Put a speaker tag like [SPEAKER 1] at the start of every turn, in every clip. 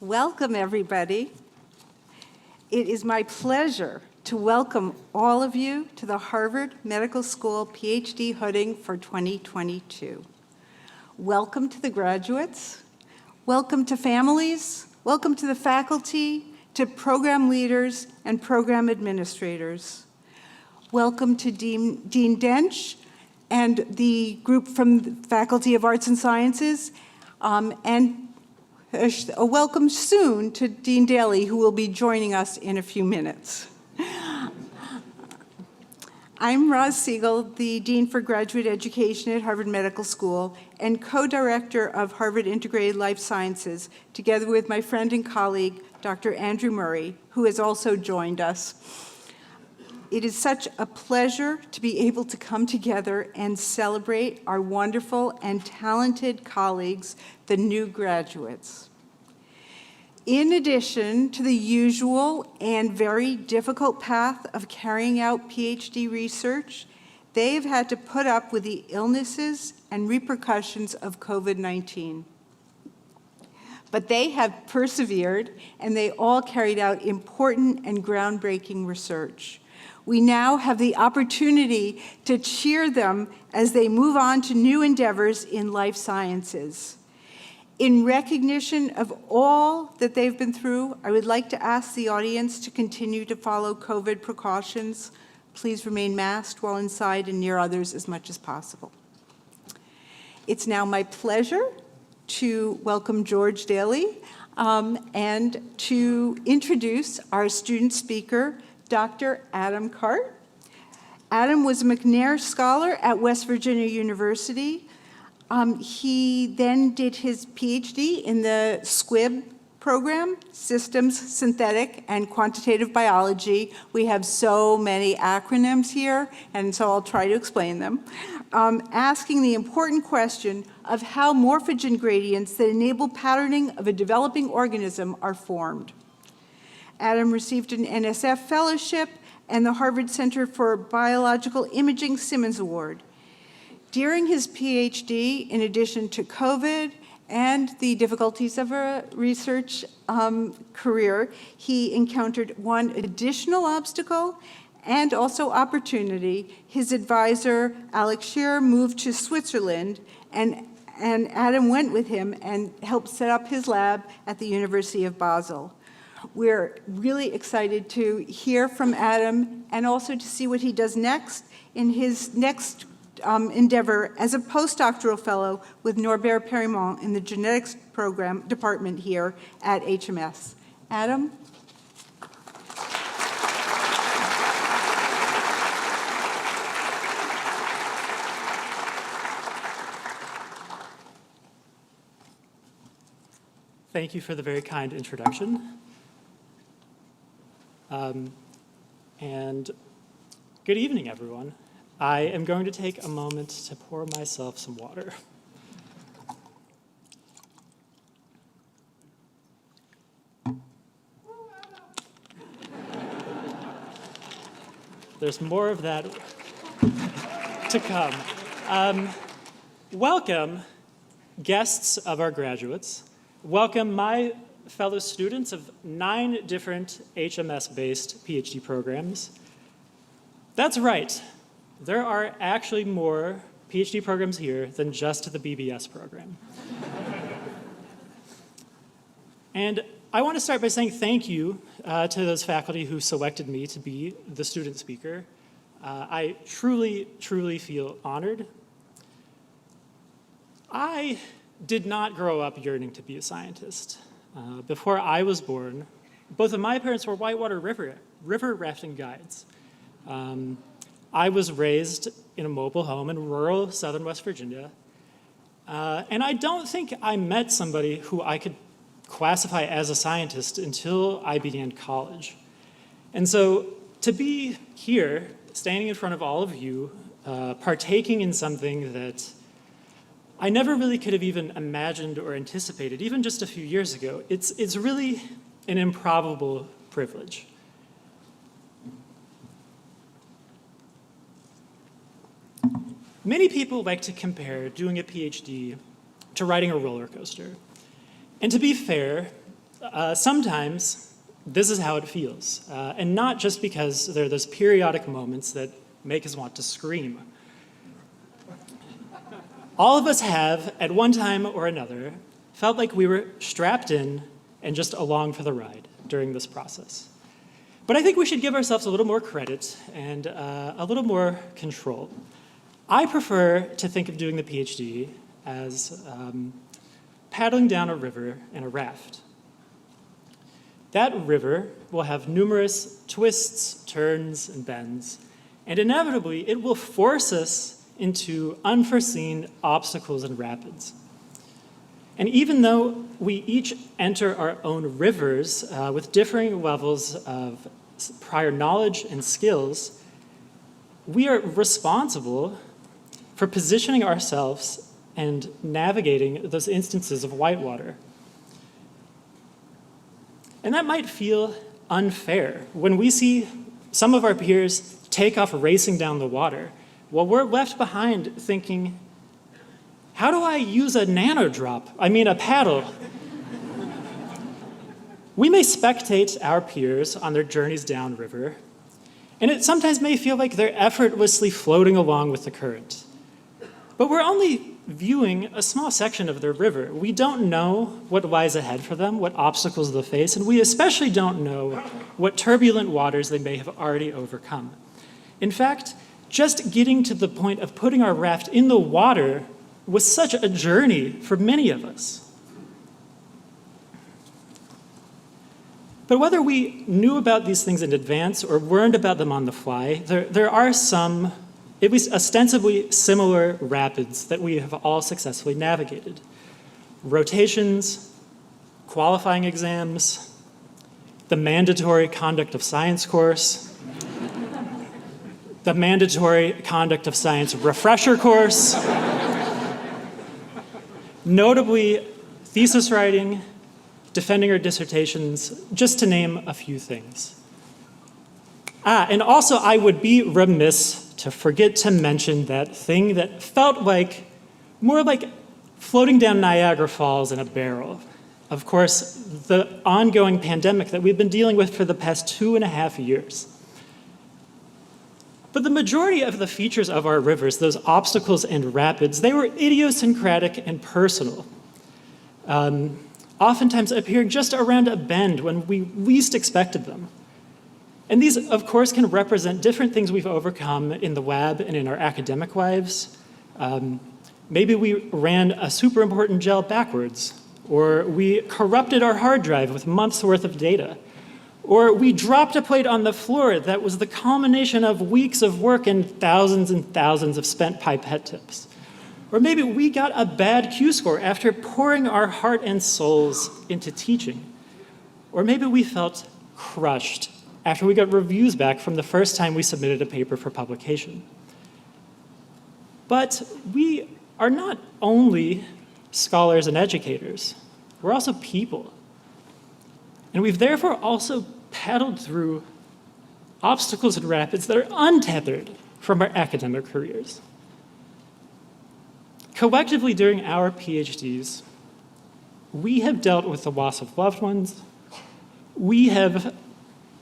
[SPEAKER 1] Welcome, everybody. It is my pleasure to welcome all of you to the Harvard Medical School PhD Hooding for 2022. Welcome to the graduates. Welcome to families. Welcome to the faculty, to program leaders and program administrators. Welcome to Dean Dench and the group from the Faculty of Arts and Sciences, and a welcome soon to Dean Daly, who will be joining us in a few minutes. I'm Roz Siegel, the Dean for Graduate Education at Harvard Medical School and co-director of Harvard Integrated Life Sciences, together with my friend and colleague, Dr. Andrew Murray, who has also joined us. It is such a pleasure to be able to come together and celebrate our wonderful and talented colleagues, the new graduates. In addition to the usual and very difficult path of carrying out PhD research, they've had to put up with the illnesses and repercussions of COVID-19. But they have persevered, and they all carried out important and groundbreaking research. We now have the opportunity to cheer them as they move on to new endeavors in life sciences. In recognition of all that they've been through, I would like to ask the audience to continue to follow COVID precautions. Please remain masked while inside and near others as much as possible. It's now my pleasure to welcome George Daly and to introduce our student speaker, Dr. Adam Cart. Adam was a McNair Scholar at West Virginia University. He then did his PhD in the SQUIB program, Systems, Synthetic, and Quantitative Biology. We have so many acronyms here, and so I'll try to explain them. Asking the important question of how morphogen gradients that enable patterning of a developing organism are formed. Adam received an NSF Fellowship and the Harvard Center for Biological Imaging Simmons Award. During his PhD, in addition to COVID and the difficulties of a research career, he encountered one additional obstacle and also opportunity. His advisor, Alex Scheer, moved to Switzerland, and Adam went with him and helped set up his lab at the University of Basel. We're really excited to hear from Adam and also to see what he does next in his next endeavor as a postdoctoral fellow with Norbert Perimont in the genetics program department here at HMS. Adam?
[SPEAKER 2] Thank you for the very kind introduction. And good evening, everyone. I am going to take a moment to pour myself some water. There's more of that to come. Welcome, guests of our graduates. Welcome my fellow students of 9 different HMS-based PhD programs. That's right. There are actually more PhD programs here than just the BBS program. And I want to start by saying thank you to those faculty who selected me to be the student speaker. I truly, truly feel honored. I did not grow up yearning to be a scientist. Before I was born, both of my parents were whitewater river rafting guides. I was raised in a mobile home in rural southern West Virginia, and I don't think I met somebody who I could classify as a scientist until I began college. And so to be here, standing in front of all of you, partaking in something that I never really could have even imagined or anticipated, even just a few years ago, it's really an improbable privilege. Many people like to compare doing a PhD to riding a roller coaster. And to be fair, sometimes this is how it feels, and not just because there are those periodic moments that make us want to scream. All of us have, at one time or another, felt like we were strapped in and just along for the ride during this process. But I think we should give ourselves a little more credit and a little more control. I prefer to think of doing the PhD as paddling down a river in a raft. That river will have numerous twists, turns, and bends, and inevitably it will force us into unforeseen obstacles and rapids. And even though we each enter our own rivers with differing levels of prior knowledge and skills, we are responsible for positioning ourselves and navigating those instances of whitewater. And that might feel unfair when we see some of our peers take off racing down the water, while we're left behind thinking, how do I use a a paddle? We may spectate our peers on their journeys downriver, and it sometimes may feel like they're effortlessly floating along with the current. But we're only viewing a small section of their river. We don't know what lies ahead for them, what obstacles they'll face, and we especially don't know what turbulent waters they may have already overcome. In fact, just getting to the point of putting our raft in the water was such a journey for many of us. But whether we knew about these things in advance or learned about them on the fly, there are some, at least ostensibly similar rapids that we have all successfully navigated. Rotations, qualifying exams, the mandatory conduct of science course, the mandatory conduct of science refresher course, notably thesis writing, defending our dissertations, just to name a few things. And also I would be remiss to forget to mention that thing that felt like, more like floating down Niagara Falls in a barrel. Of course, the ongoing pandemic that we've been dealing with for the past 2.5 years. But the majority of the features of our rivers, those obstacles and rapids, they were idiosyncratic and personal. Oftentimes appearing just around a bend when we least expected them. And these, of course, can represent different things we've overcome in the lab and in our academic lives. Maybe we ran a super important gel backwards, or we corrupted our hard drive with months worth of data, or we dropped a plate on the floor that was the culmination of weeks of work and thousands of spent pipette tips. Or maybe we got a bad Q score after pouring our heart and souls into teaching. Or maybe we felt crushed after we got reviews back from the first time we submitted a paper for publication. But we are not only scholars and educators, we're also people. And we've therefore also paddled through obstacles and rapids that are untethered from our academic careers. Collectively, during our PhDs, we have dealt with the loss of loved ones. We have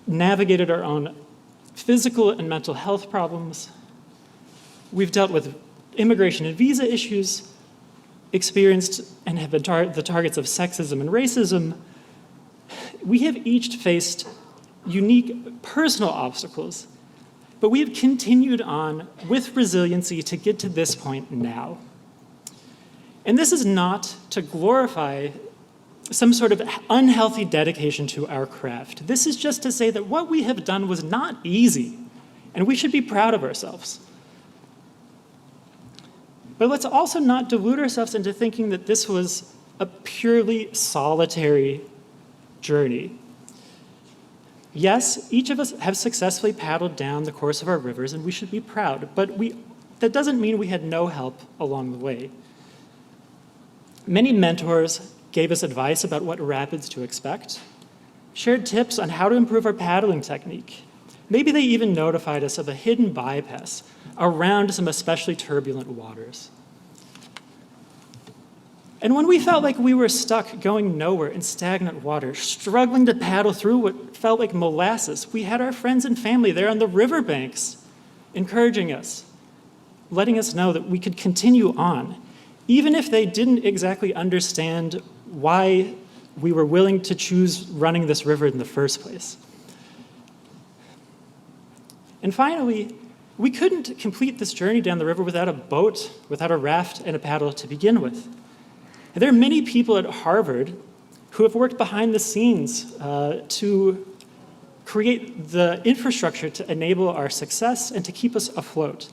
[SPEAKER 2] navigated our own physical and mental health problems. We've dealt with immigration and visa issues, experienced and have been the targets of sexism and racism. We have each faced unique personal obstacles, but we have continued on with resiliency to get to this point now. And this is not to glorify some sort of unhealthy dedication to our craft. This is just to say that what we have done was not easy, and we should be proud of ourselves. But let's also not delude ourselves into thinking that this was a purely solitary journey. Yes, each of us have successfully paddled down the course of our rivers, and we should be proud, but that doesn't mean we had no help along the way. Many mentors gave us advice about what rapids to expect, shared tips on how to improve our paddling technique. Maybe they even notified us of a hidden bypass around some especially turbulent waters. And when we felt like we were stuck going nowhere in stagnant water, struggling to paddle through what felt like molasses, we had our friends and family there on the riverbanks encouraging us, letting us know that we could continue on, even if they didn't exactly understand why we were willing to choose running this river in the first place. And finally, we couldn't complete this journey down the river without a boat, without a raft and a paddle to begin with. And there are many people at Harvard who have worked behind the scenes to create the infrastructure to enable our success and to keep us afloat.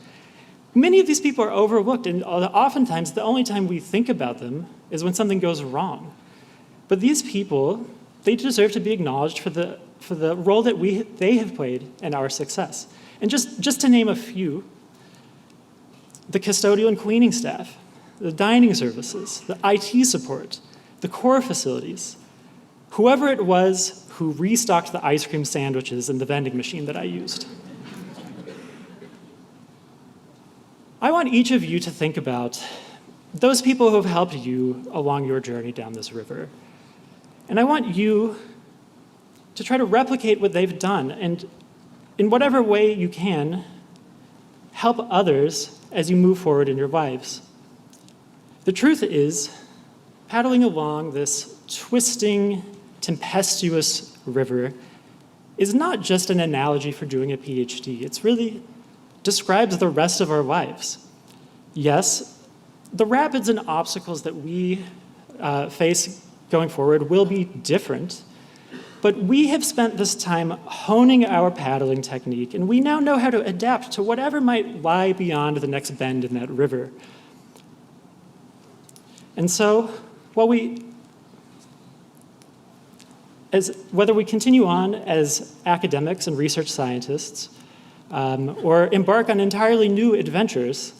[SPEAKER 2] Many of these people are overlooked, and oftentimes the only time we think about them is when something goes wrong. But these people, they deserve to be acknowledged for the role that they have played in our success. And just to name a few, the custodial and cleaning staff, the dining services, the IT support, the core facilities, whoever it was who restocked the ice cream sandwiches in the vending machine that I used. I want each of you to think about those people who have helped you along your journey down this river. And I want you to try to replicate what they've done, and in whatever way you can, help others as you move forward in your lives. The truth is, paddling along this twisting, tempestuous river is not just an analogy for doing a PhD. It really describes the rest of our lives. Yes, the rapids and obstacles that we face going forward will be different, but we have spent this time honing our paddling technique, and we now know how to adapt to whatever might lie beyond the next bend in that river. And so, whether we continue on as academics and research scientists, or embark on entirely new adventures,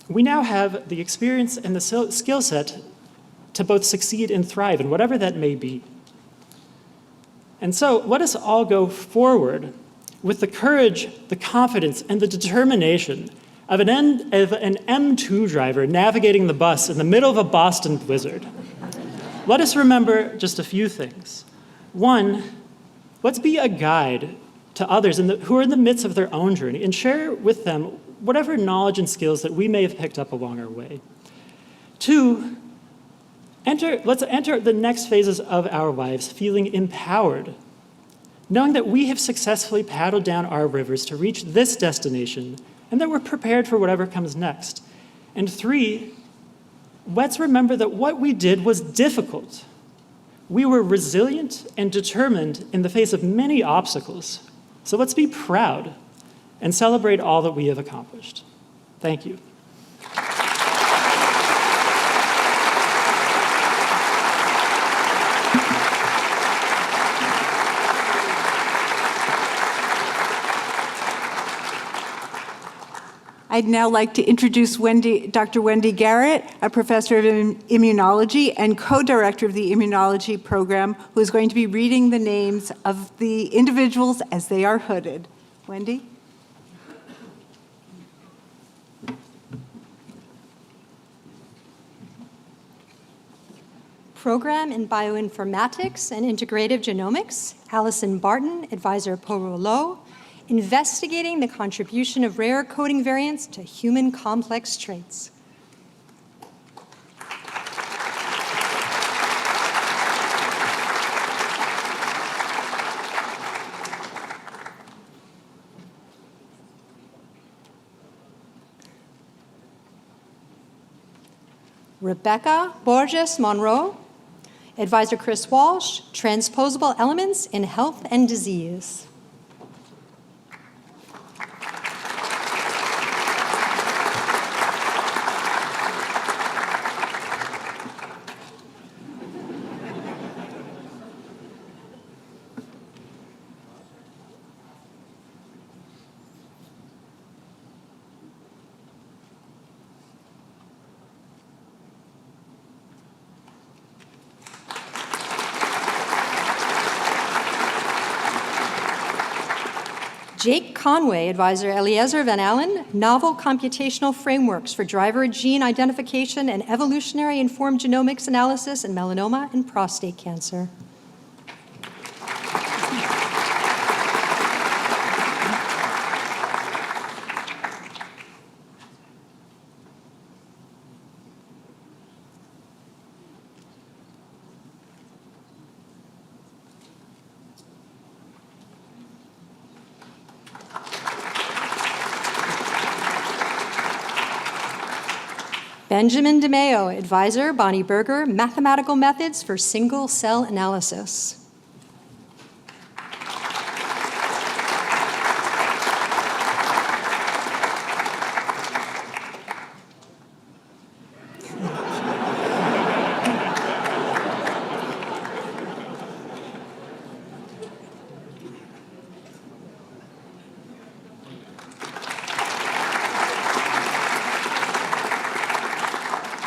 [SPEAKER 2] we now have the experience and the skill set to both succeed and thrive in whatever that may be. And so let us all go forward with the courage, the confidence, and the determination of an M2 driver navigating the bus in the middle of a Boston blizzard. Let us remember just a few things. One, let's be a guide to others who are in the midst of their own journey and share with them whatever knowledge and skills that we may have picked up along our way. Two, let's enter the next phases of our lives feeling empowered, knowing that we have successfully paddled down our rivers to reach this destination and that we're prepared for whatever comes next. And three, let's remember that what we did was difficult. We were resilient and determined in the face of many obstacles. So let's be proud and celebrate all that we have accomplished. Thank you.
[SPEAKER 1] I'd now like to introduce Dr. Wendy Garrett, a professor of immunology and co-director of the immunology program, who is going to be reading the names of the individuals as they are hooded. Wendy?
[SPEAKER 3] Program in Bioinformatics and Integrative Genomics, Allison Barton, Advisor Porolo, investigating the contribution of rare coding variants to human complex traits. Rebecca Borges Monroe, Advisor Chris Walsh, Transposable Elements in Health and Disease. Jake Conway, Advisor Eliezer Van Allen, Novel Computational Frameworks for Driver Gene Identification and Evolutionary Informed Genomics Analysis in Melanoma and Prostate Cancer. Benjamin DeMeo, Advisor, Bonnie Berger, Mathematical Methods for Single Cell Analysis.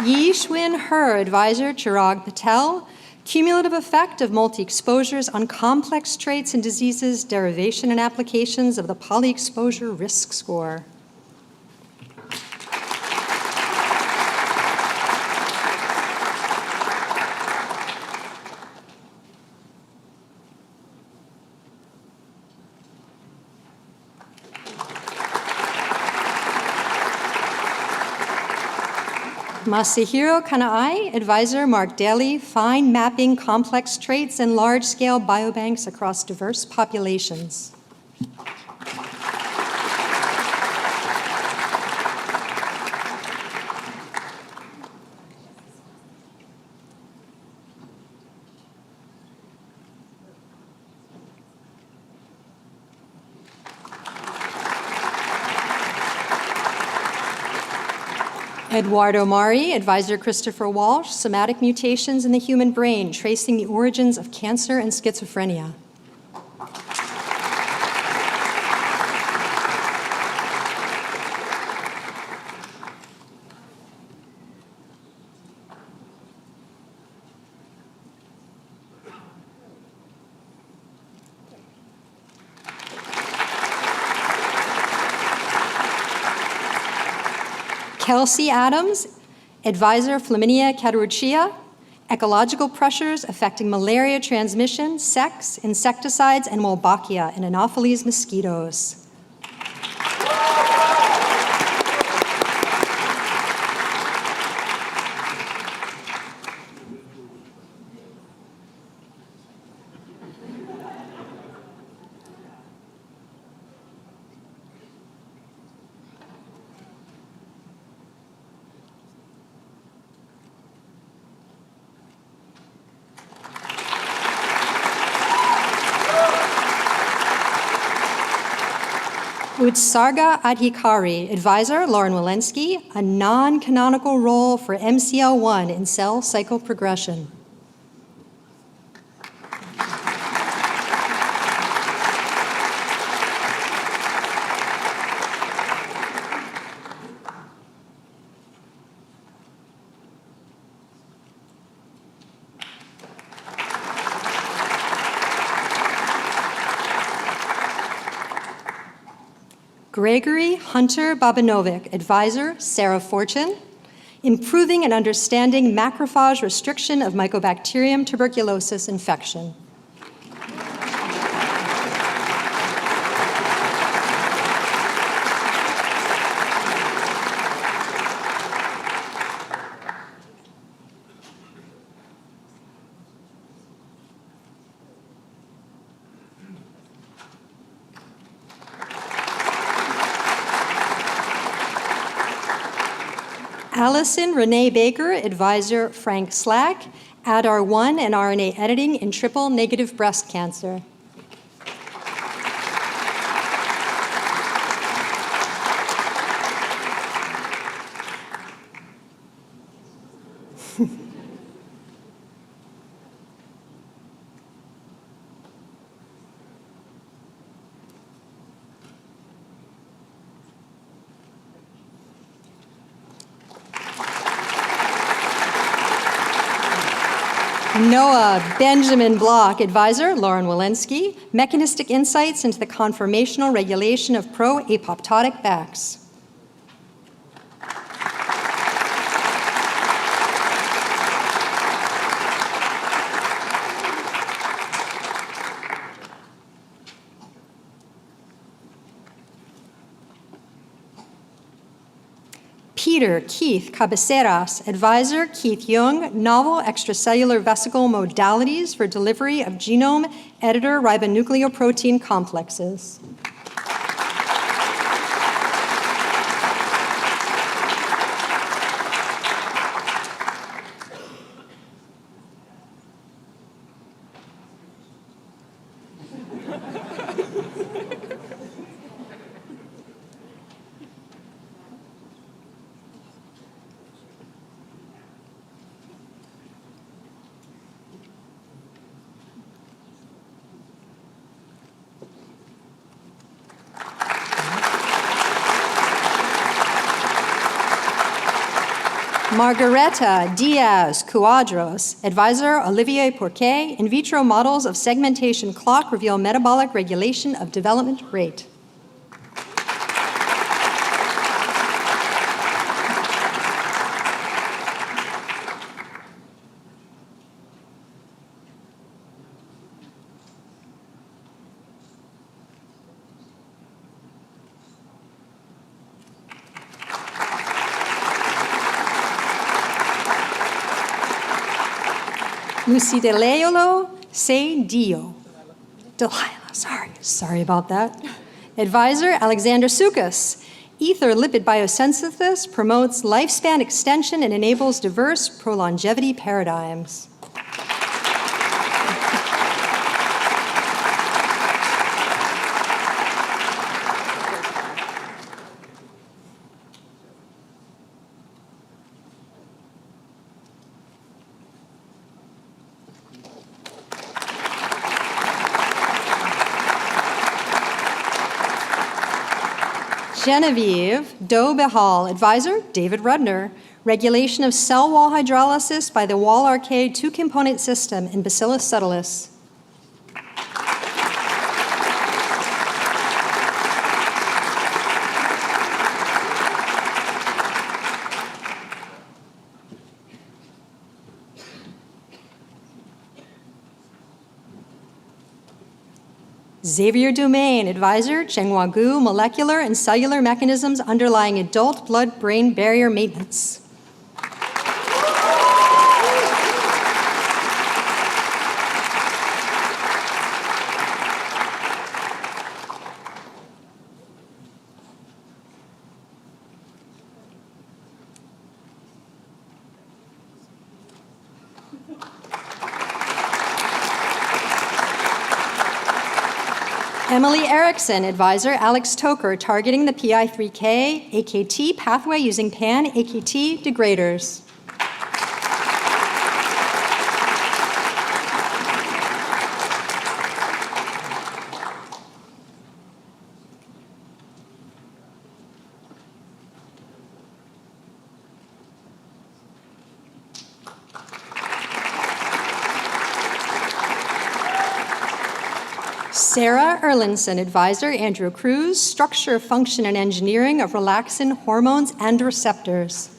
[SPEAKER 3] Yi-Shwin Her, Advisor, Chirag Patel, Cumulative Effect of Multi-Exposures on Complex Traits and Diseases, Derivation and Applications of the Polyexposure Risk Score. Masahiro Kanai, Advisor, Mark Daly, Fine Mapping Complex Traits and Large-Scale Biobanks Across Diverse Populations. Eduardo Mari, Advisor Christopher Walsh, Somatic Mutations in the Human Brain, Tracing the Origins of Cancer and Schizophrenia. Kelsey Adams, Advisor, Flaminia catarrhea, Ecological Pressures Affecting Malaria Transmission, Sex, Insecticides, and Wolbachia in Anopheles Mosquitoes. Utsarga Adhikari, Advisor, Lauren Walensky, a non-canonical role for MCL1 in cell cycle progression. Gregory Hunter Babanovic, Advisor, Sarah Fortune, Improving and Understanding Macrophage Restriction of Mycobacterium Tuberculosis Infection. Allison Renee Baker, Advisor, Frank Slack, ADAR1 and RNA editing in triple-negative breast cancer. Noah Benjamin Block, advisor, Lauren Walensky, mechanistic insights into the conformational regulation of pro-apoptotic backs. Peter Keith Cabeceras, advisor, Keith Young, novel extracellular vesicle modalities for delivery of genome editor ribonucleoprotein complexes. Margareta Diaz Cuadros, advisor, Olivier Pourquet, in vitro models of segmentation clock reveal metabolic regulation of development rate. Lucideleolo Delilah, sorry about that. Advisor, Alexander Soukas. Ether lipid biosynthesis promotes lifespan extension and enables diverse prolongevity paradigms. Genevieve Doe-Behal, advisor, David Rudner. Regulation of cell wall hydrolysis by the wall arcade two-component system in Bacillus subtilis. Xavier Dumaine, advisor, Chenghua Gu, molecular and cellular mechanisms underlying adult blood-brain barrier maintenance. Emily Erickson, advisor, Alex Toker, targeting the PI3K AKT pathway using pan-AKT degraders. Sarah Erlinson, advisor, Andrew Cruz, structure, function, and engineering of relaxin hormones and receptors.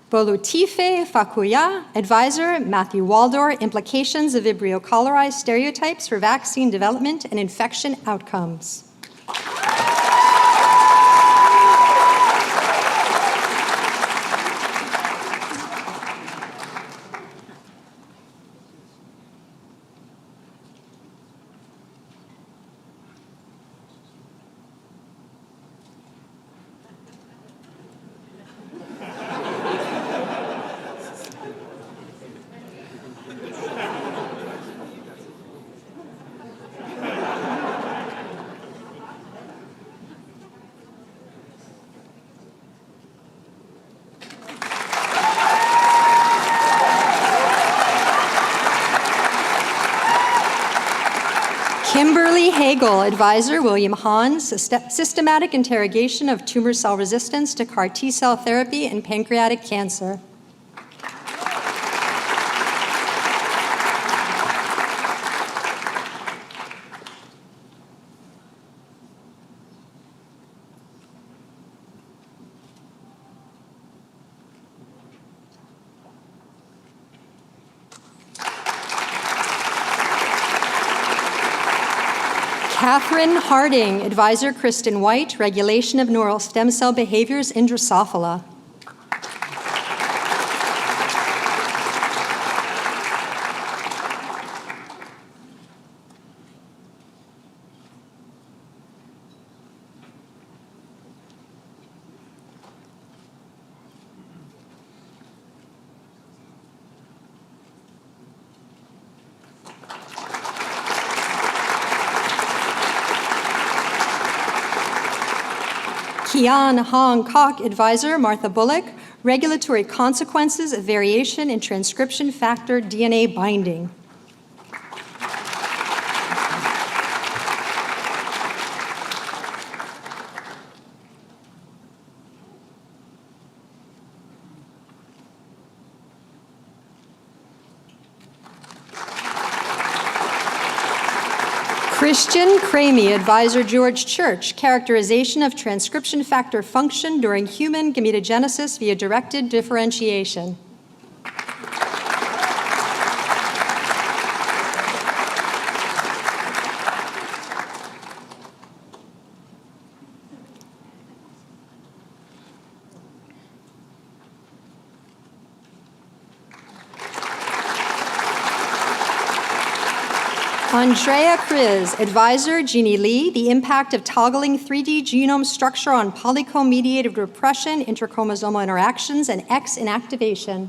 [SPEAKER 3] Bolutife Fakuya, advisor, Matthew Waldor, implications of Vibrio cholerae stereotypes for vaccine development and infection outcomes. Hagel Advisor William Hahn's Systematic Interrogation of Tumor Cell Resistance to CAR T-Cell Therapy in Pancreatic Cancer. Catherine Harding, Advisor Kristen White, Regulation of Neural Stem Cell Behaviors in Drosophila. Kian Hong Kok Advisor Martha Bullock, Regulatory Consequences of Variation in Transcription Factor DNA Binding. Christian Cramey, Advisor George Church, Characterization of Transcription Factor Function during Human Gametogenesis via Directed Differentiation. Andrea Kriz, Advisor Jeannie Lee, The Impact of Toggling 3D Genome Structure on Polycomb-Mediated Repression, Interchromosomal Interactions, and X Inactivation.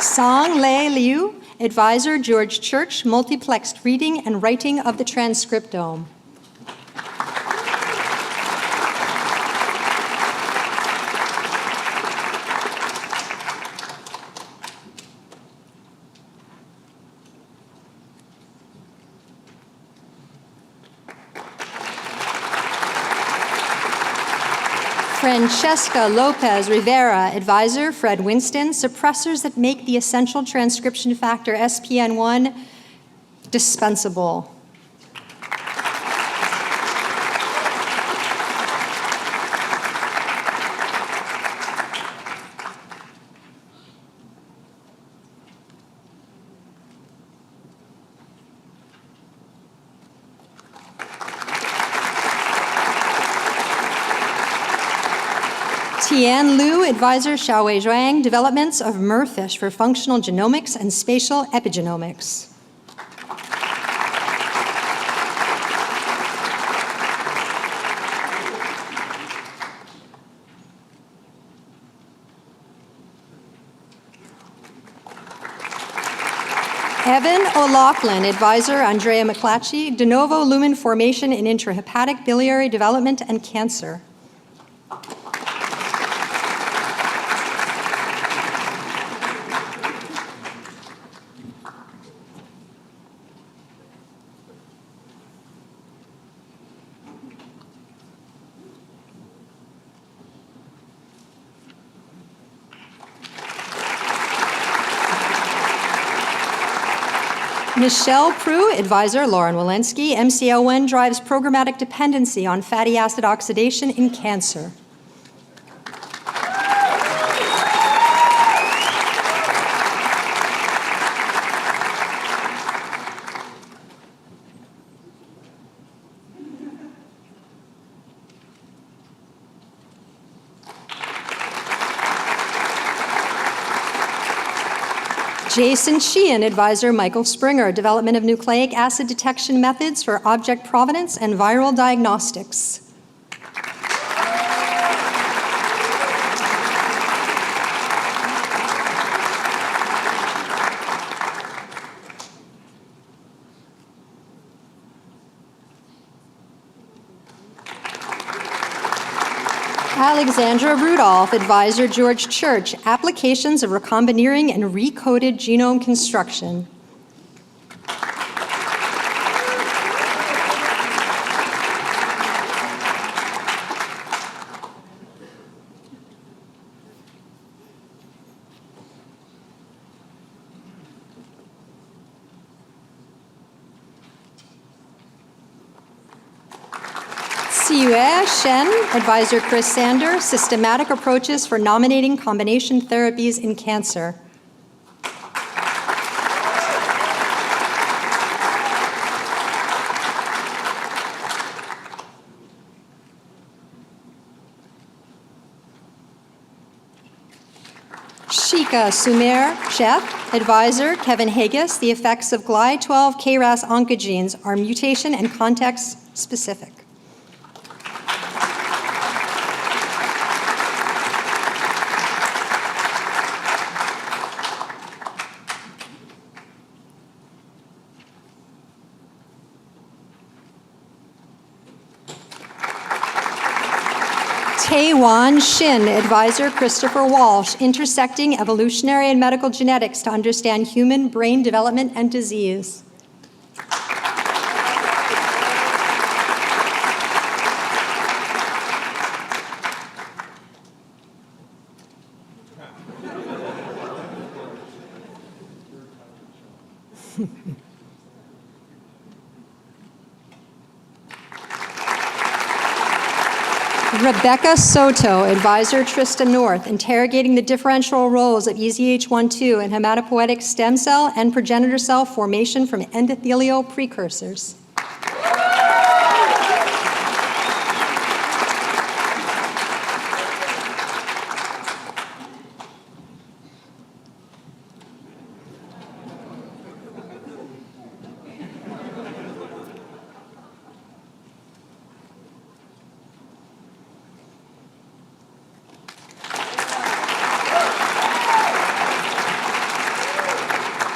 [SPEAKER 3] Song Lei Liu, Advisor George Church, Multiplexed Reading and Writing of the Transcriptome. Francesca Lopez Rivera, Advisor Fred Winston, Suppressors that make the essential transcription factor SPN1 dispensable. Tian Liu, Advisor Xiaowei Zhuang, Developments of MERFISH for Functional Genomics and Spatial Epigenomics. Evan O'Loughlin, Advisor Andrea McClatchy, De Novo Lumen Formation in Intrahepatic Biliary Development and Cancer. Michelle Prue, Advisor Lauren Walensky, MCL1 drives programmatic dependency on fatty acid oxidation in cancer. Jason Sheehan, Advisor Michael Springer, Development of Nucleic Acid Detection Methods for Object Provenance and Viral Diagnostics. Alexandra Rudolph, Advisor George Church, Applications of Recombinering and Recoded Genome Construction. Siue Shen, Advisor Chris Sander, Systematic Approaches for Nominating Combination Therapies in Cancer. Shika Sumer, Chef, Advisor Kevin Haggis, The Effects of GLY12 KRAS oncogenes are mutation and context specific. Taewon Shin, Advisor Christopher Walsh, Intersecting Evolutionary and Medical Genetics to Understand Human Brain Development and Disease. Rebecca Soto, Advisor Trista North, Interrogating the Differential Roles of EZH1/2 in hematopoietic stem cell and progenitor cell formation from endothelial precursors.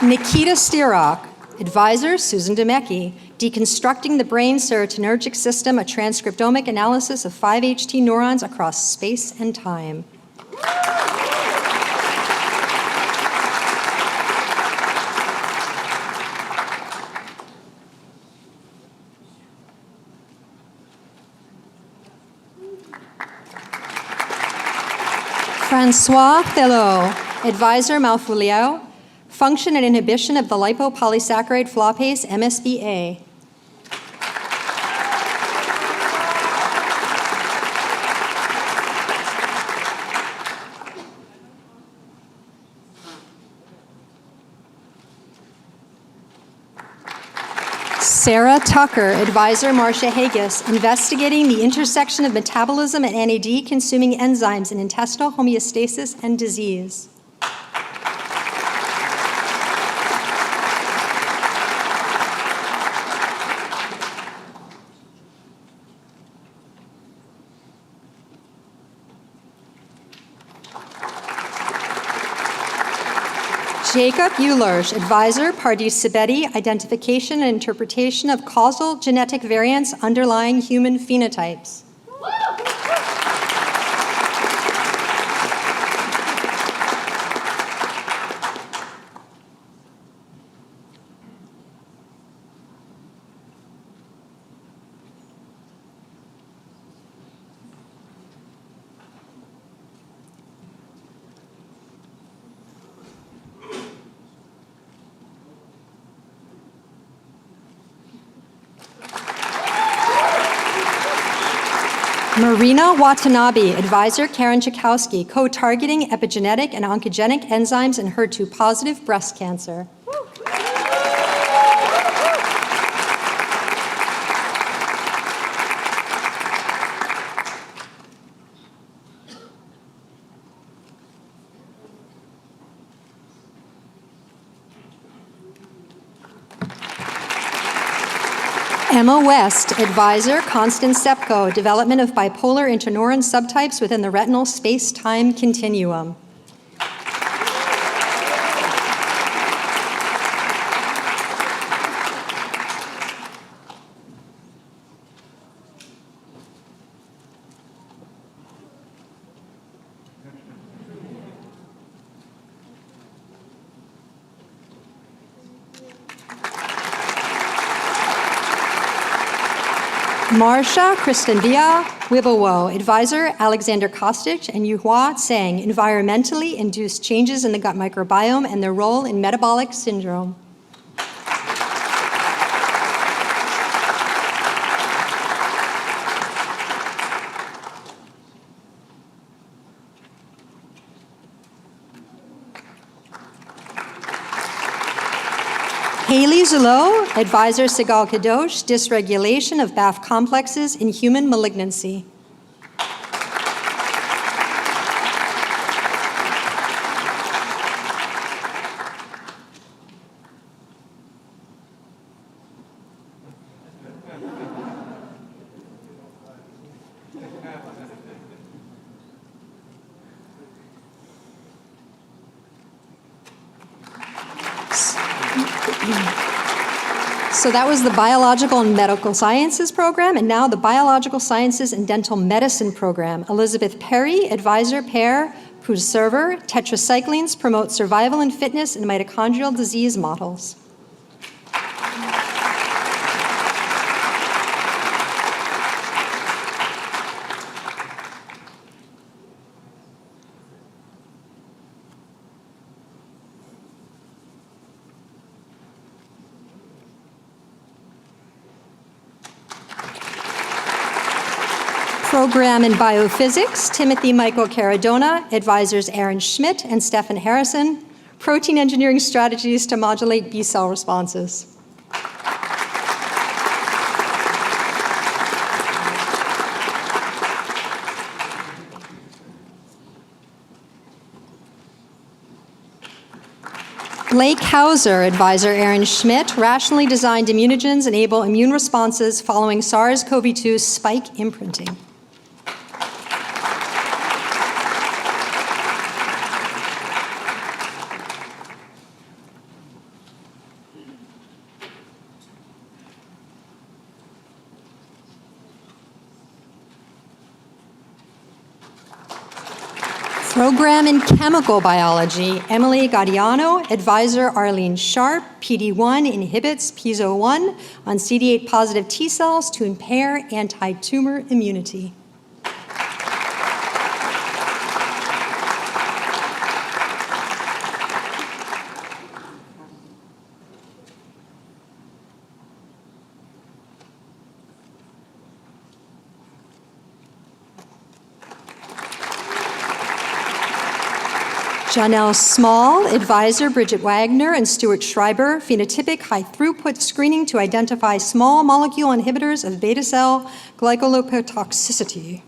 [SPEAKER 3] Nikita Stirok, Advisor Susan Demecki, Deconstructing the Brain Serotonergic System, a transcriptomic analysis of 5-HT neurons across space and time. Francois Thelot, Advisor Malfulio, Function and Inhibition of the Lipopolysaccharide Flopase, MSBA. Sarah Tucker, Advisor Marcia Haggis, Investigating the Intersection of Metabolism and NAD-consuming enzymes in intestinal homeostasis and disease. Jacob Eulersch, Advisor, Pardis Sibeti, Identification and Interpretation of Causal Genetic Variants Underlying Human Phenotypes. Marina Watanabe, Advisor Karen Chakowski, Co-Targeting Epigenetic and Oncogenic Enzymes in HER2-positive breast cancer. Emma West, Advisor, Constance Sepko, Development of Bipolar Interneuron Subtypes within the Retinal Space-Time Continuum. Marsha Kristen Bia Wibowo, advisor Alexander Kostic and Yuhua Tseng, environmentally induced changes in the gut microbiome and their role in metabolic syndrome. Haley Zullo, advisor Sigal Kadosh, dysregulation of BAF complexes in human malignancy. So that was the Biological and Medical Sciences program, and now the Biological Sciences and Dental Medicine program. Elizabeth Perry, advisor, pair, server, tetracyclines promote survival and fitness in mitochondrial disease models. Program in Biophysics, Timothy Michael Caradona, advisors Aaron Schmidt and Stefan Harrison, protein engineering strategies to modulate B-cell responses. Blake Hauser, advisor Aaron Schmidt, rationally designed immunogens enable immune responses following SARS-CoV-2 spike imprinting. Program in Chemical Biology, Emily Gaudiano, advisor Arlene Sharp, PD-1 inhibits piezo-1 on CD8 positive T cells to impair anti-tumor immunity. Janelle Small, advisor Bridget Wagner and Stuart Schreiber, phenotypic high-throughput screening to identify small molecule inhibitors of beta cell glycolipotoxicity.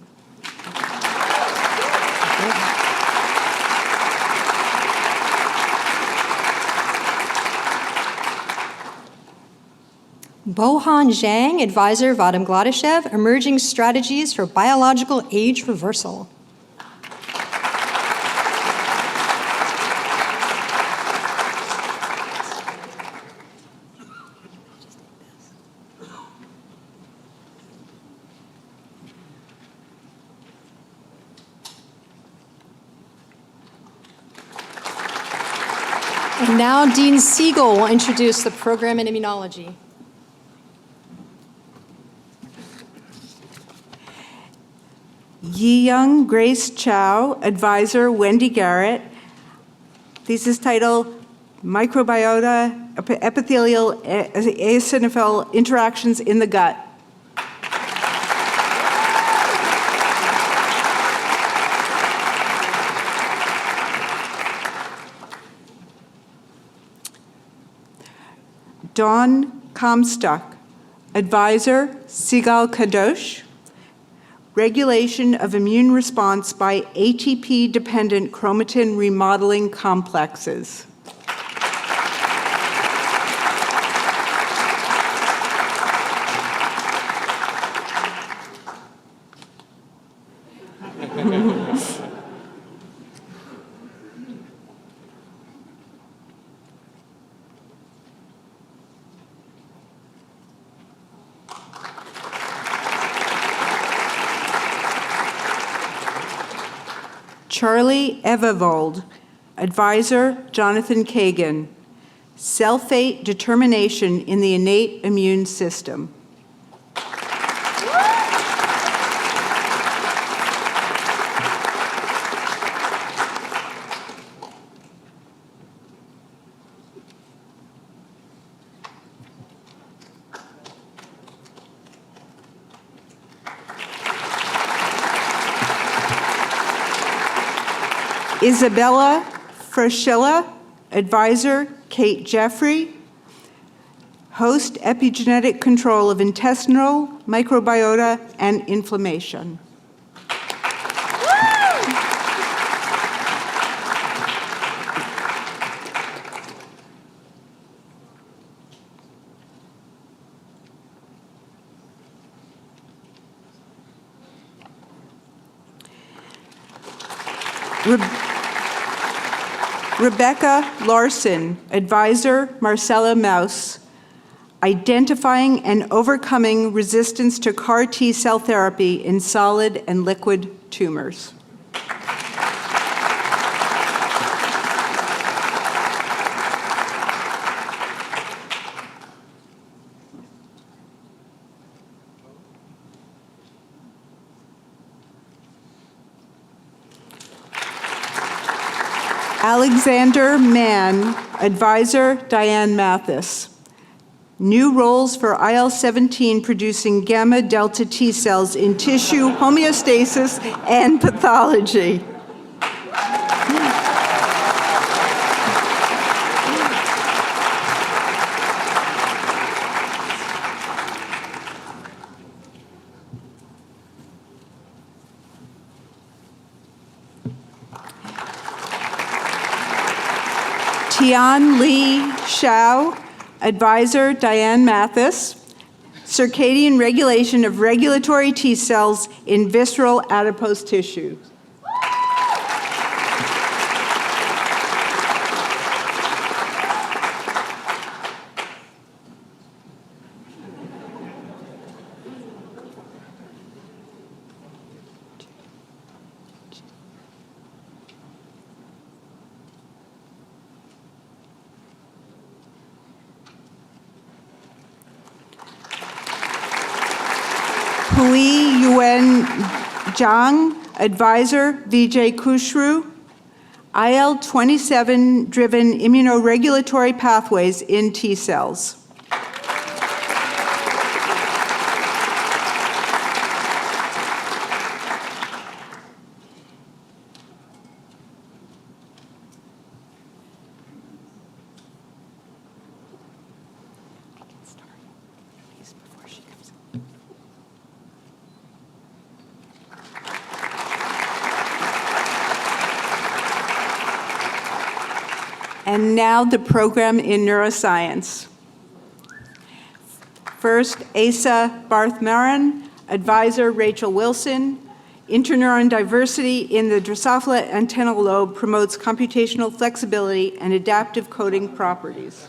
[SPEAKER 3] Bohan Zhang, advisor Vadim Gladyshev, emerging strategies for biological age reversal. And now Dean Siegel will introduce the program in immunology.
[SPEAKER 1] Yi-Young Grace Chow, advisor Wendy Garrett. Thesis title, Microbiota Epithelial Eosinophil Interactions in the Gut. Dawn Comstock, advisor Sigal Kadosh. Regulation of immune response by ATP-dependent chromatin remodeling complexes. Charlie Evavold, advisor Jonathan Kagan. Cell fate determination in the innate immune system. Isabella Fraschilla, advisor Kate Jeffrey, host epigenetic control of intestinal microbiota and inflammation. Rebecca Larson, advisor Marcella Maus, identifying and overcoming resistance to CAR T cell therapy in solid and liquid tumors. Alexander Mann, advisor Diane Mathis. New roles for IL-17 producing gamma delta T cells in tissue homeostasis and pathology. Tian Li Shao, advisor Diane Mathis, circadian regulation of regulatory T cells in visceral adipose tissue. Hui Yuen Zhang, advisor Vijay Kushru, IL-27-driven immunoregulatory pathways in T cells. And now the program in neuroscience. First, Asa Barthmaran, advisor Rachel Wilson. Interneuron diversity in the Drosophila antennal lobe promotes computational flexibility and adaptive coding properties.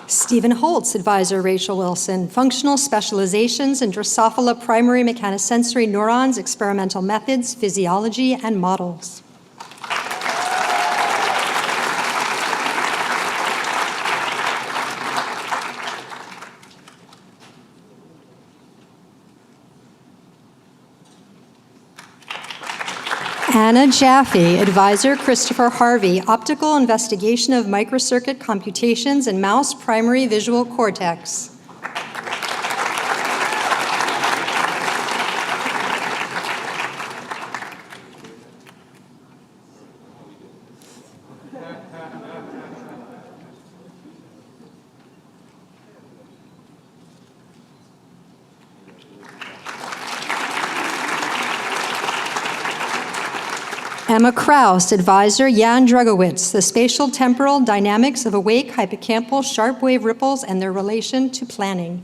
[SPEAKER 3] Stephen Holtz, advisor Rachel Wilson, functional specializations in Drosophila primary mechanosensory neurons, experimental methods, physiology, and models. Anna Jaffe, advisor Christopher Harvey, optical investigation of microcircuit computations in mouse primary visual cortex. Emma Kraus, advisor Jan Drugowitz, the spatial temporal dynamics of awake hippocampal sharp wave ripples and their relation to planning.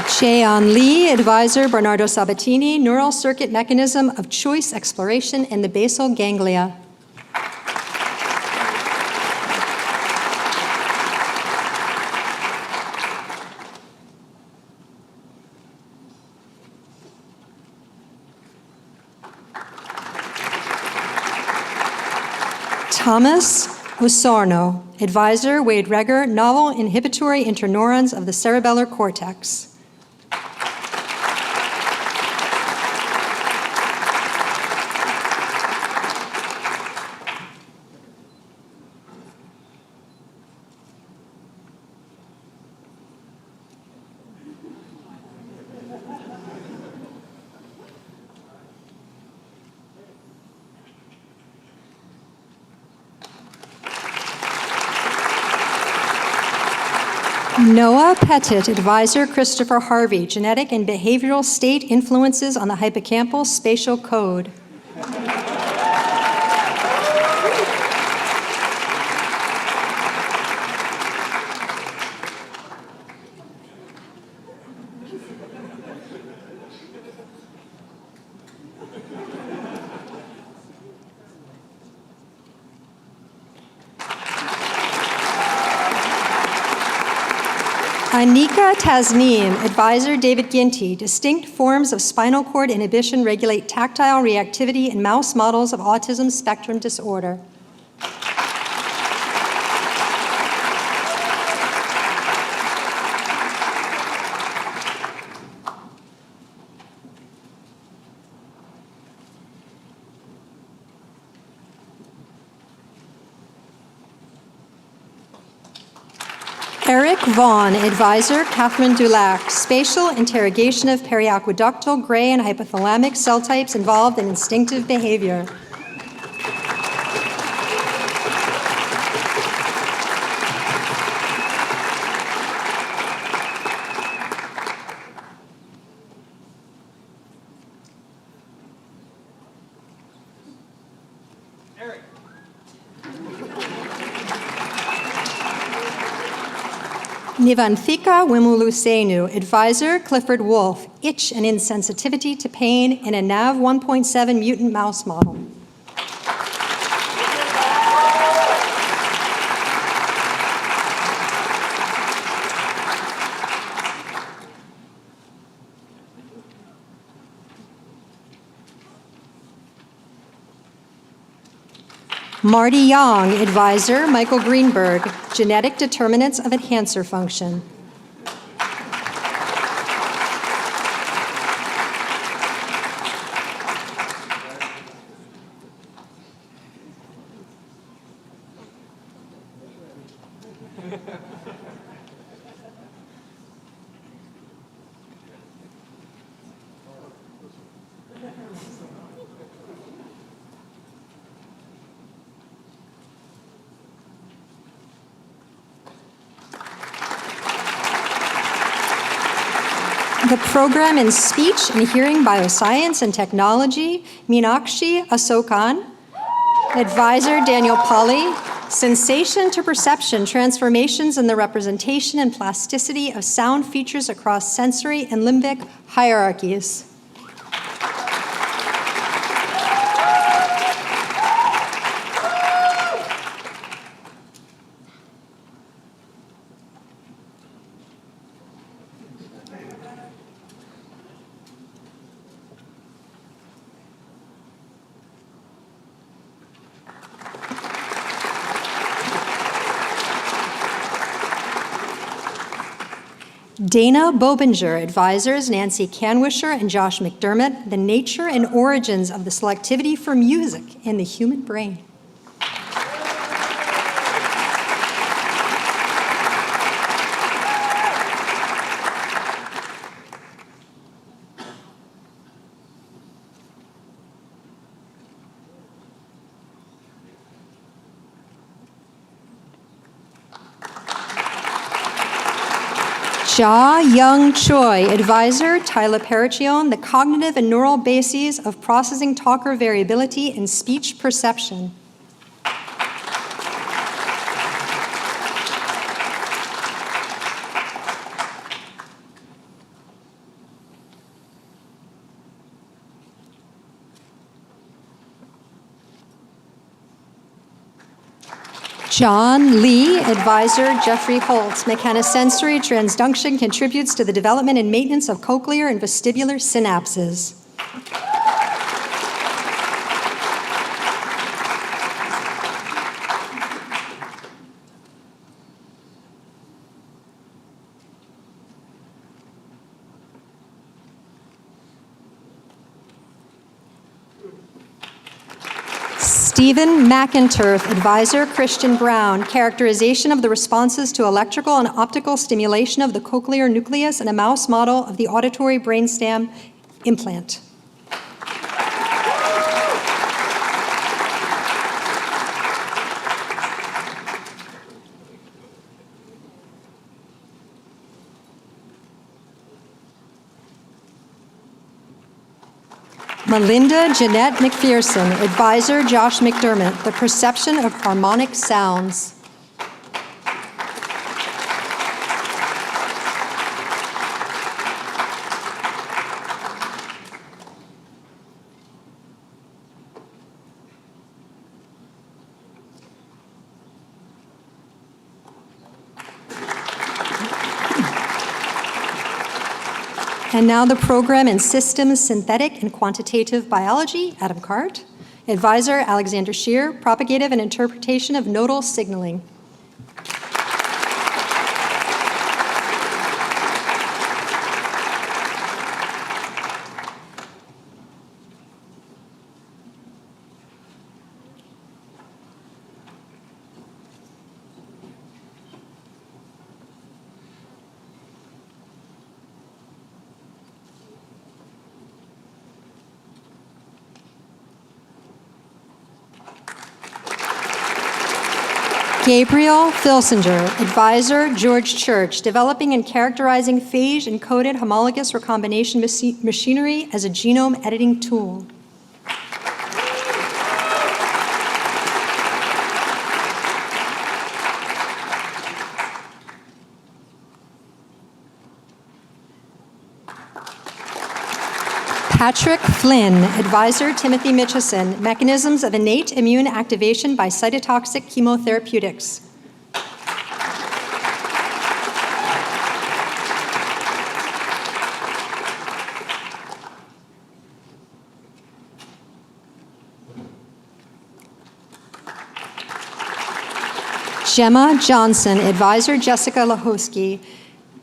[SPEAKER 3] Cheon Lee, advisor, Bernardo Sabatini, neural circuit mechanism of choice exploration in the basal ganglia. Thomas Osorno, advisor, Wade Reger, novel inhibitory interneurons of the cerebellar cortex. Noah Pettit, advisor, Christopher Harvey, genetic and behavioral state influences on the hippocampal spatial code. Anika Tasneem, advisor, David Ginty, distinct forms of spinal cord inhibition regulate tactile reactivity in mouse models of autism spectrum disorder. Eric Vaughn, advisor, Catherine Dulac, spatial interrogation of periaqueductal, gray, and hypothalamic cell types involved in instinctive behavior. Nivanthika Wimulusenu, advisor, Clifford Wolf, itch and insensitivity to pain in a NAV 1.7 mutant mouse model. Marty Young, advisor, Michael Greenberg, genetic determinants of enhancer function. The program in speech and hearing bioscience and technology, Meenakshi Asokan. Advisor, Daniel Polly. Sensation to perception, transformations in the representation and plasticity of sound features across sensory and limbic hierarchies. Dana Bobinger, advisors, Nancy Canwisher and Josh McDermott, the nature and origins of the selectivity for music in the human brain. Jia Young Choi, advisor, Tyler Perichion, the cognitive and neural bases of processing talker variability in speech perception. John Lee, advisor Jeffrey Holtz. Mechanosensory transduction contributes to the development and maintenance of cochlear and vestibular synapses. Stephen McInturf, advisor Christian Brown. Characterization of the responses to electrical and optical stimulation of the cochlear nucleus in a mouse model of the auditory brainstem implant. Melinda Jeanette McPherson, advisor Josh McDermott. The perception of harmonic sounds. And now the program in Systems, Synthetic, and Quantitative Biology, Adam Cart. Advisor, Alexander Shear, Propagative and Interpretation of Nodal Signaling. Gabriel Filsinger, advisor, George Church, developing and characterizing phage-encoded homologous recombination machinery as a genome editing tool. Patrick Flynn, advisor Timothy Mitchison, mechanisms of innate immune activation by cytotoxic chemotherapeutics. Gemma Johnson, advisor Jessica Lahosky,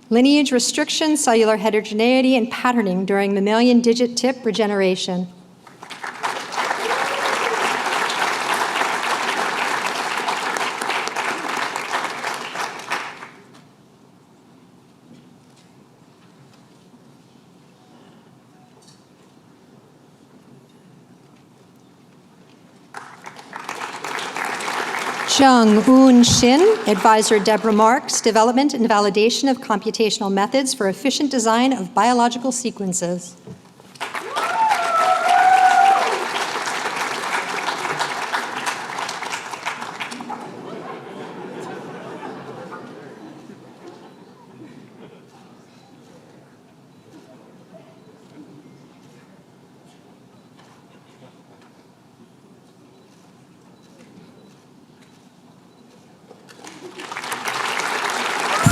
[SPEAKER 3] lineage restriction, cellular heterogeneity, and patterning during mammalian digit tip regeneration. Jung Woon Shin, advisor Deborah Marks, development and validation of computational methods for efficient design of biological sequences.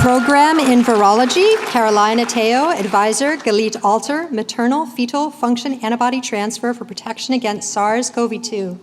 [SPEAKER 3] Program in Virology, Carolina Teo, advisor, Galit Alter, maternal fetal function antibody transfer for protection against SARS-CoV-2.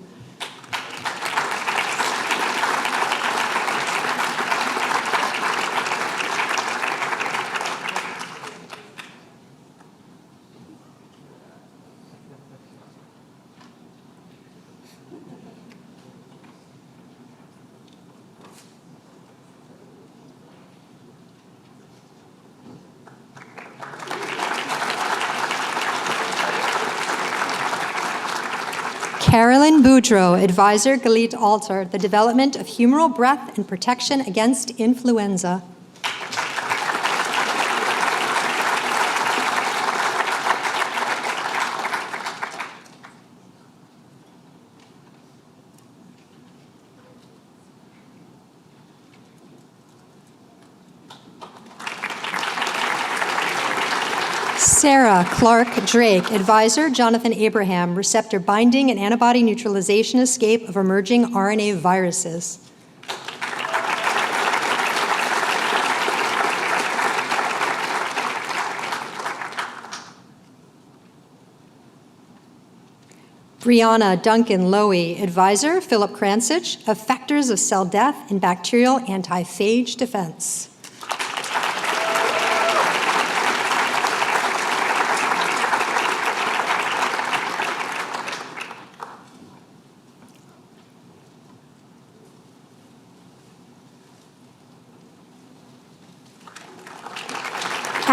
[SPEAKER 3] Carolyn Boudreau, advisor, Galit Alter, the development of humoral breath and protection against influenza. Sarah Clark Drake, advisor, Jonathan Abraham, receptor binding and antibody neutralization escape of emerging RNA viruses. Brianna Duncan Lowy, Advisor, Philip Kransich, of Factors of Cell Death and Bacterial Antiphage Defense.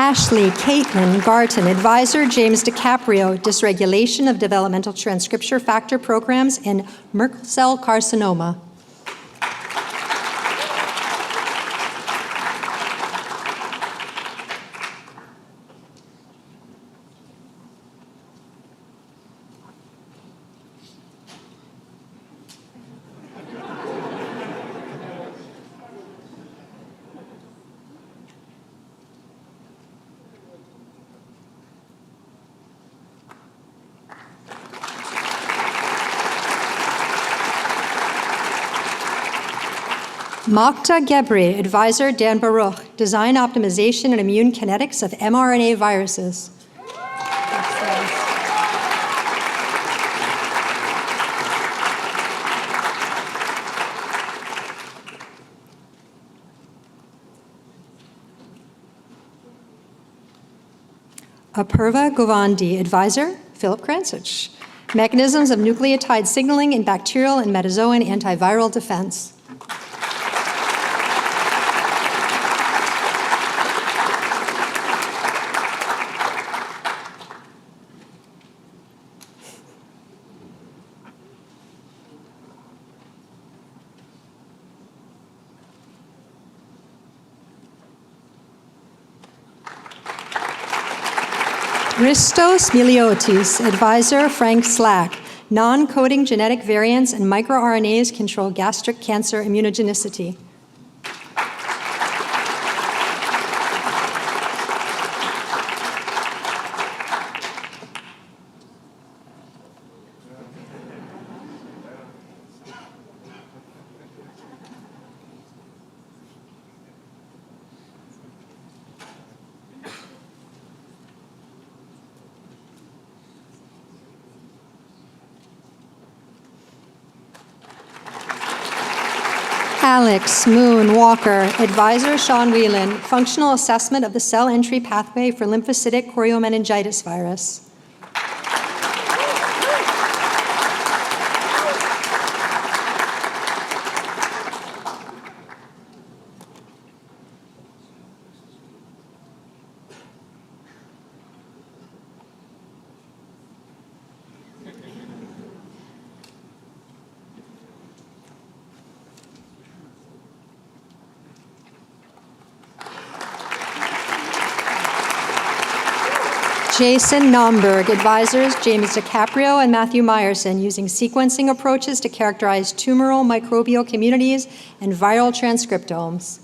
[SPEAKER 3] Ashley Caitlin Garton, Advisor, James DiCaprio, Dysregulation of Developmental Transcription Factor Programs in Merkel Cell Carcinoma. Makta Gebri, Advisor, Dan Baruch, Design Optimization and Immune Kinetics of mRNA Viruses. Apurva Govandi, Advisor, Philip Kransich, Mechanisms of Nucleotide Signaling in Bacterial and Metazoan Antiviral Defense. Christos Miliotis, Advisor, Frank Slack, Non-coding genetic variants and microRNAs control gastric cancer immunogenicity. Alex Moon Walker, Advisor, Sean Whelan, Functional Assessment of the Cell Entry Pathway for Lymphocytic Choriomeningitis Virus. Jason Nomberg, Advisors, James DiCaprio and Matthew Meyerson, using sequencing approaches to characterize tumoral microbial communities and viral transcriptomes.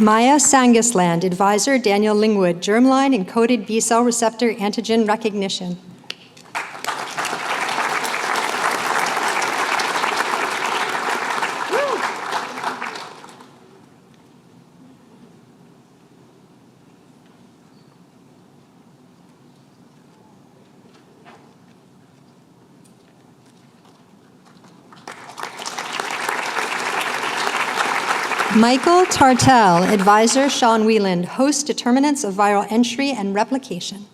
[SPEAKER 3] Maya Sangisland, Advisor, Daniel Lingwood, Germline Encoded B-cell receptor antigen recognition. Michael Tartell, Advisor, Sean Whelan, Host Determinants of Viral Entry and Replication.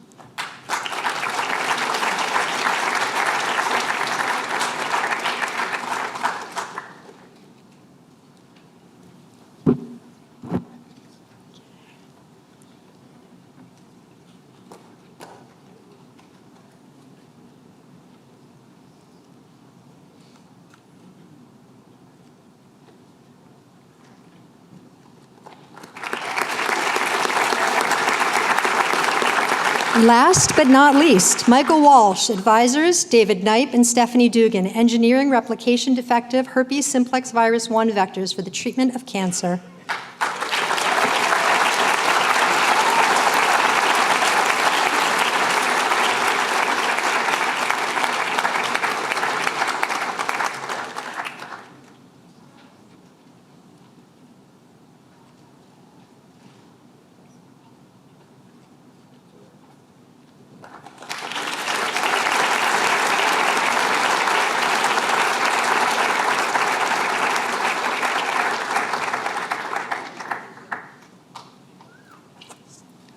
[SPEAKER 3] Last but not least, Michael Walsh, advisors David Knipe and Stephanie Dugan, engineering replication defective herpes simplex virus 1 vectors for the treatment of cancer.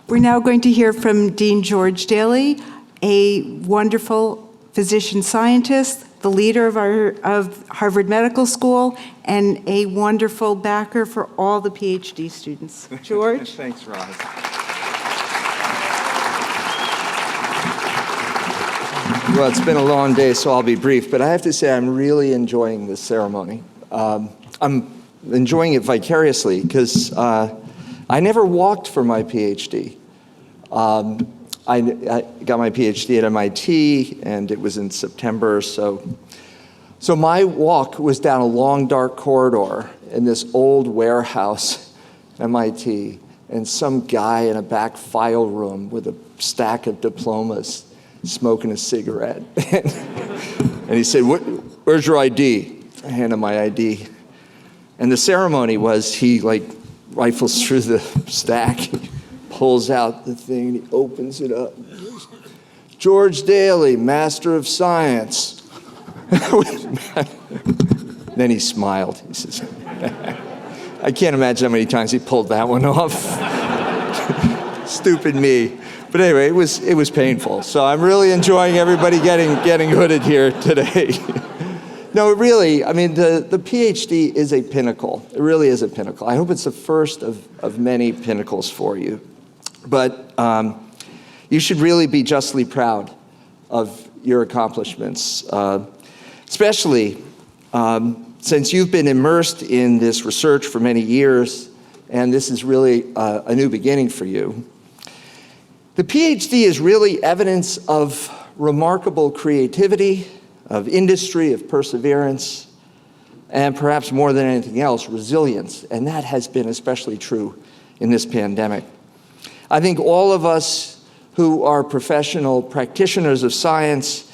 [SPEAKER 1] We're now going to hear from Dean George Daly, a wonderful physician scientist, the leader of Harvard Medical School, and a wonderful backer for all the PhD students. George?
[SPEAKER 4] Thanks, Roz. Well, it's been a long day, so I'll be brief, but I have to say I'm really enjoying this ceremony. I'm enjoying it vicariously because I never walked for my PhD. I got my PhD at MIT, and it was in September, so my walk was down a long, dark corridor in this old warehouse at MIT, and some guy in a back file room with a stack of diplomas smoking a cigarette. And he said, "Where's your ID?" I handed him my ID. And the ceremony was he rifles through the stack, pulls out the thing, and he opens it up. "George Daly, Master of Science." Then he smiled. He says, I can't imagine how many times he pulled that one off. Stupid me. But anyway, it was painful. So I'm really enjoying everybody getting hooded here today. No, really, I mean, the PhD is a pinnacle. It really is a pinnacle. I hope it's the first of many pinnacles for you. But you should really be justly proud of your accomplishments, especially since you've been immersed in this research for many years, and this is really a new beginning for you. The PhD is really evidence of remarkable creativity, of industry, of perseverance, and perhaps more than anything else, resilience. And that has been especially true in this pandemic. I think all of us who are professional practitioners of science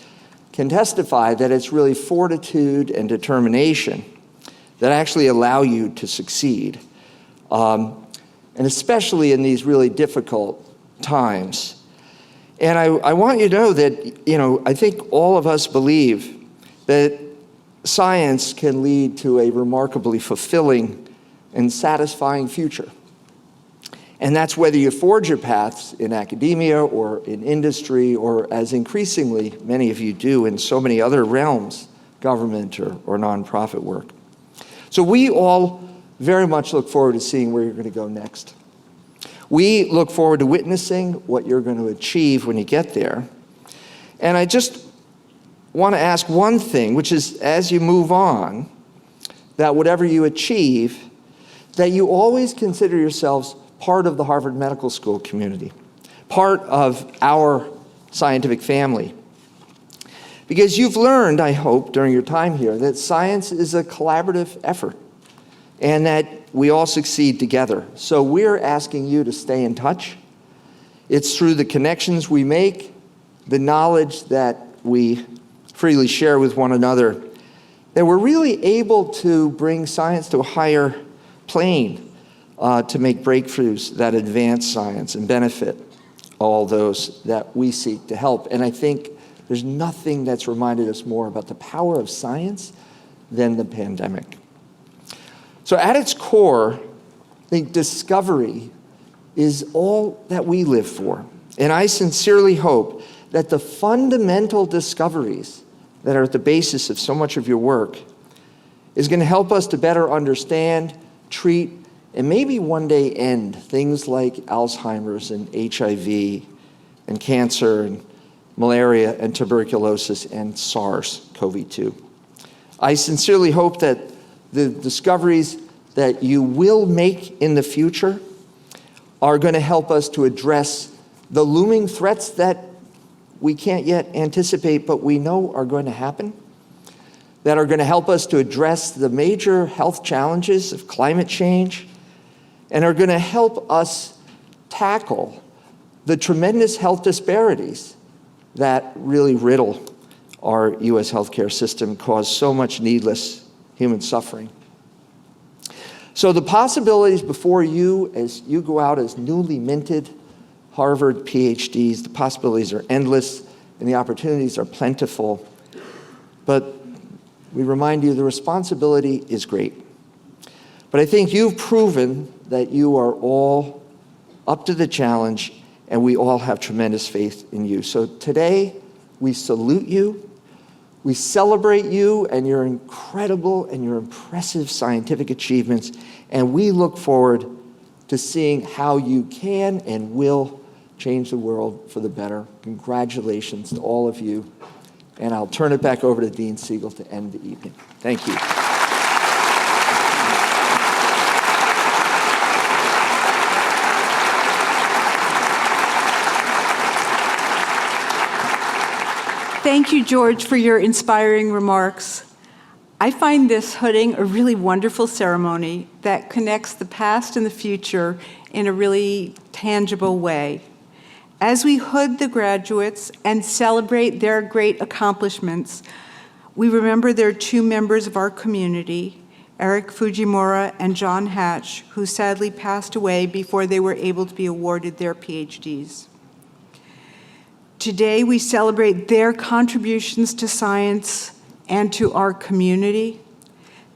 [SPEAKER 4] can testify that it's really fortitude and determination that actually allow you to succeed. And especially in these really difficult times. And I want you to know that, I think all of us believe that science can lead to a remarkably fulfilling and satisfying future. And that's whether you forge your paths in academia or in industry, or as increasingly many of you do in so many other realms, government or nonprofit work. So we all very much look forward to seeing where you're going to go next. We look forward to witnessing what you're going to achieve when you get there. And I just want to ask one thing, which is, as you move on, that whatever you achieve, that you always consider yourselves part of the Harvard Medical School community, part of our scientific family. Because you've learned, I hope, during your time here, that science is a collaborative effort and that we all succeed together. So we're asking you to stay in touch. It's through the connections we make, the knowledge that we freely share with one another, that we're really able to bring science to a higher plane, to make breakthroughs that advance science and benefit all those that we seek to help. And I think there's nothing that's reminded us more about the power of science than the pandemic. So at its core, I think discovery is all that we live for. And I sincerely hope that the fundamental discoveries that are at the basis of so much of your work is going to help us to better understand, treat, and maybe one day end things like Alzheimer's and HIV and cancer and malaria and tuberculosis and SARS-CoV-2. I sincerely hope that the discoveries that you will make in the future are going to help us to address the looming threats that we can't yet anticipate, but we know are going to happen, that are going to help us to address the major health challenges of climate change, and are going to help us tackle the tremendous health disparities that really riddle our U.S. healthcare system, cause so much needless human suffering. So the possibilities before you as you go out as newly minted Harvard PhDs, the possibilities are endless and the opportunities are plentiful. But we remind you the responsibility is great. But I think you've proven that you are all up to the challenge, and we all have tremendous faith in you. So today, we salute you. We celebrate you and your incredible and your impressive scientific achievements, and we look forward to seeing how you can and will change the world for the better. Congratulations to all of you, and I'll turn it back over to Dean Siegel to end the evening. Thank you.
[SPEAKER 1] Thank you, George, for your inspiring remarks. I find this hooding a really wonderful ceremony that connects the past and the future in a really tangible way. As we hood the graduates and celebrate their great accomplishments, we remember there are two members of our community, Eric Fujimura and John Hatch, who sadly passed away before they were able to be awarded their PhDs. Today, we celebrate their contributions to science and to our community.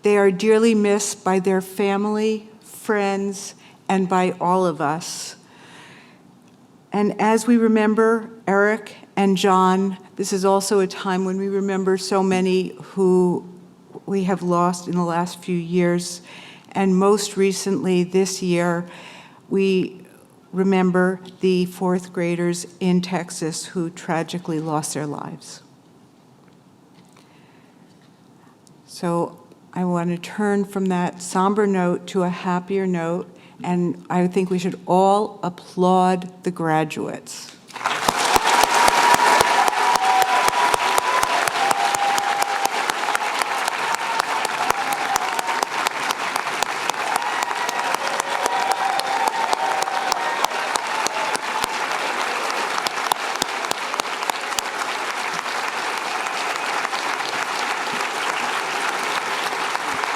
[SPEAKER 1] They are dearly missed by their family, friends, and by all of us. And as we remember Eric and John, this is also a time when we remember so many who we have lost in the last few years. And most recently this year, we remember the fourth graders in Texas who tragically lost their lives. So I want to turn from that somber note to a happier note, and I think we should all applaud the graduates.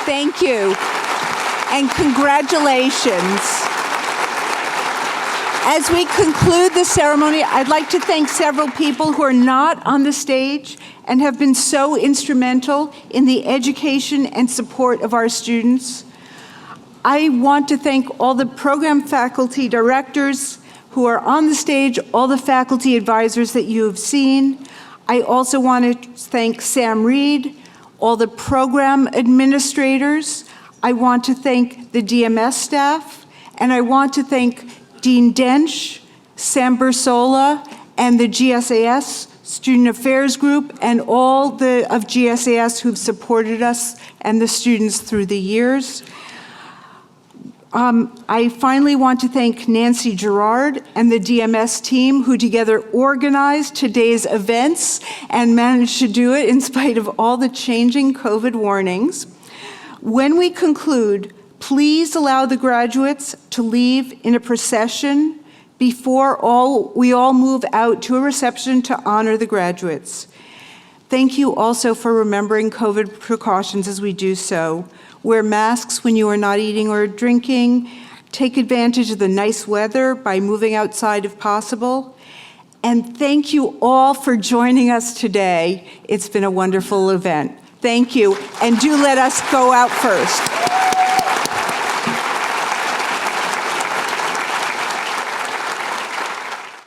[SPEAKER 1] Thank you, and congratulations. As we conclude the ceremony, I'd like to thank several people who are not on the stage and have been so instrumental in the education and support of our students. I want to thank all the program faculty directors who are on the stage, all the faculty advisors that you have seen. I also want to thank Sam Reed, all the program administrators. I want to thank the DMS staff, and I want to thank Dean Dench, Sam Bursola, and the GSAS Student Affairs Group, and all of GSAS who've supported us and the students through the years. I finally want to thank Nancy Gerard and the DMS team who together organized today's events and managed to do it in spite of all the changing COVID warnings. When we conclude, please allow the graduates to leave in a procession before we all move out to a reception to honor the graduates. Thank you also for remembering COVID precautions as we do so. Wear masks when you are not eating or drinking. Take advantage of the nice weather by moving outside if possible. And thank you all for joining us today. It's been a wonderful event. Thank you, and do let us go out first.